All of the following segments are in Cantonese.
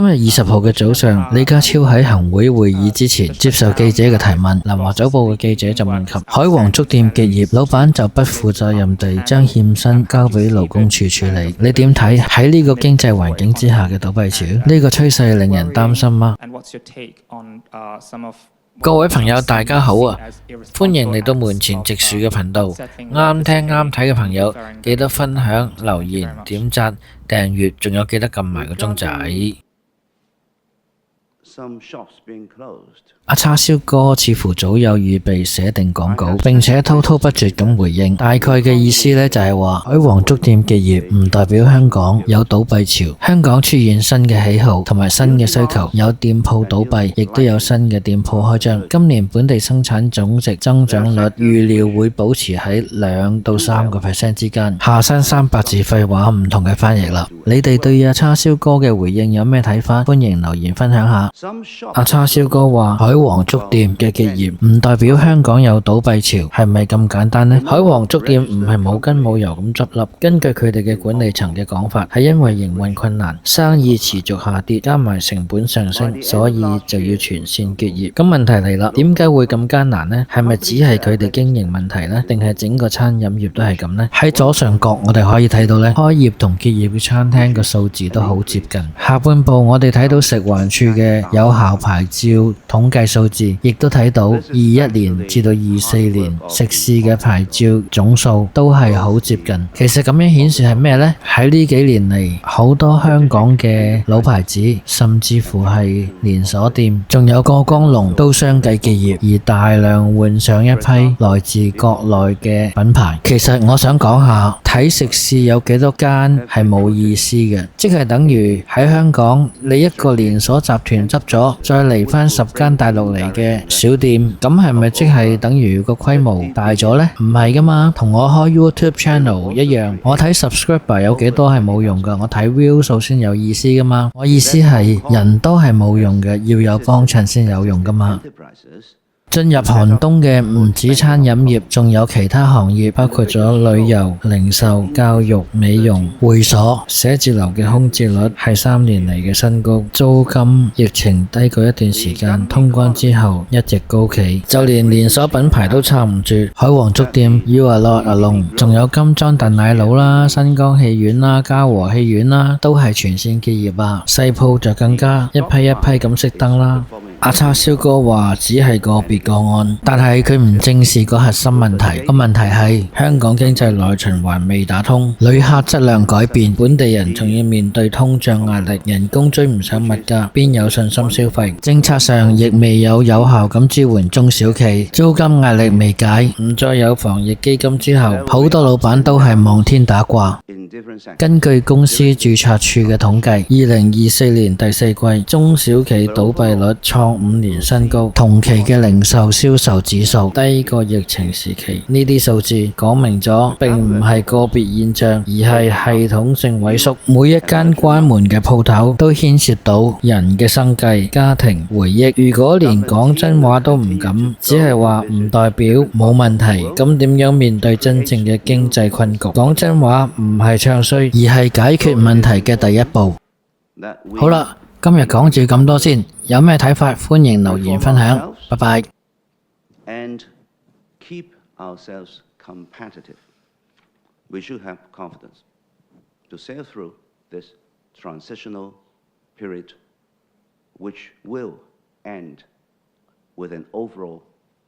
今日20號嘅早上，李家超喺行會會議之前接受記者嘅提問，南華早報嘅記者就問及海皇粥店結業，老闆就不負責任地將欠薪交俾勞工處處理。你點睇喺呢個經濟環境之下嘅倒閉潮？呢個趨勢令人擔心嗎？各位朋友大家好啊，歡迎嚟到門前直樹嘅頻道。啱聽啱睇嘅朋友記得分享、留言、點讚、訂閱，仲有記得撳埋個鐘仔。阿叉燒哥似乎早有預備寫定廣告，並且滔滔不絕咁回應，大概嘅意思呢，就係話海皇粥店結業唔代表香港有倒閉潮，香港出現新嘅喜好同埋新嘅需求，有店鋪倒閉，亦都有新嘅店鋪開張。今年本地生產總值增長率預料會保持喺2到3% 之間。下身300字廢話唔同嘅翻譯啦，你哋對阿叉燒哥嘅回應有咩睇法？歡迎留言分享下。阿叉燒哥話海皇粥店嘅結業唔代表香港有倒閉潮，係咪咁簡單呢？海皇粥店唔係冇根冇由咁執笠，根據佢哋嘅管理層嘅講法，係因為營運困難，生意持續下跌，加埋成本上升，所以就要全線結業。咁問題嚟啦，點解會咁艱難呢？係咪只係佢哋經營問題呢？定係整個餐飲業都係咁呢？喺左上角我哋可以睇到呢，開業同結業嘅餐廳嘅數字都好接近。下半部我哋睇到食環署嘅有效牌照統計數字，亦都睇到21年至到24年食肆嘅牌照總數都係好接近。其實咁樣顯示係咩呢？喺呢幾年嚟，好多香港嘅老牌子，甚至乎係連鎖店，仲有過江龍都相繼結業，而大量換上一批來自國內嘅品牌。其實我想講下，睇食肆有幾多間係冇意思嘅，即係等於喺香港你一個連鎖集團執咗，再嚟翻10間大陸嚟嘅小店，咁係咪即係等於個規模大咗呢？唔係噶嘛，同我開 YouTube channel 一樣，我睇 subscriber 有幾多係冇用噶，我睇 view 數先有意思噶嘛。我意思係人都係冇用嘅，要有幫襯先有用噶嘛。進入寒冬嘅唔止餐飲業，仲有其他行業，包括咗旅遊、零售、教育、美容、會所、寫字樓嘅空置率係3年嚟嘅新高，租金疫情低過一段時間，通關之後一直高企，就連連鎖品牌都撐唔住。海皇粥店 You are not alone， 仲有金裝燉奶佬啦、新光戲院啦、嘉禾戲院啦，都係全線結業啊。細鋪就更加一批一批咁熄燈啦。阿叉燒哥話只係個別個案，但係佢唔正視個核心問題。個問題係香港經濟內循環未打通，旅客質量改變，本地人仲要面對通脹壓力，人工追唔上物價，邊有信心消費？政策上亦未有有效咁支援中小企，租金壓力未解，唔再有防疫基金之後，好多老闆都係望天打卦。根據公司註冊處嘅統計，2024年第4季中小企倒閉率創5年新高，同期嘅零售銷售指數低過疫情時期。呢啲數字講明咗，並唔係個別現象，而係系統性萎縮。每一間關門嘅鋪頭都牽涉到人嘅生計、家庭回憶。如果連講真話都唔敢，只係話唔代表冇問題，咁點樣面對真正嘅經濟困局？講真話唔係唱衰，而係解決問題嘅第一步。好啦，今日講住咁多先，有咩睇法歡迎留言分享，拜拜。And keep ourselves competitive. We should have confidence to sail through this transitional period, which will end with an overall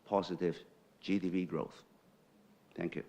positive GDP growth. Thank you.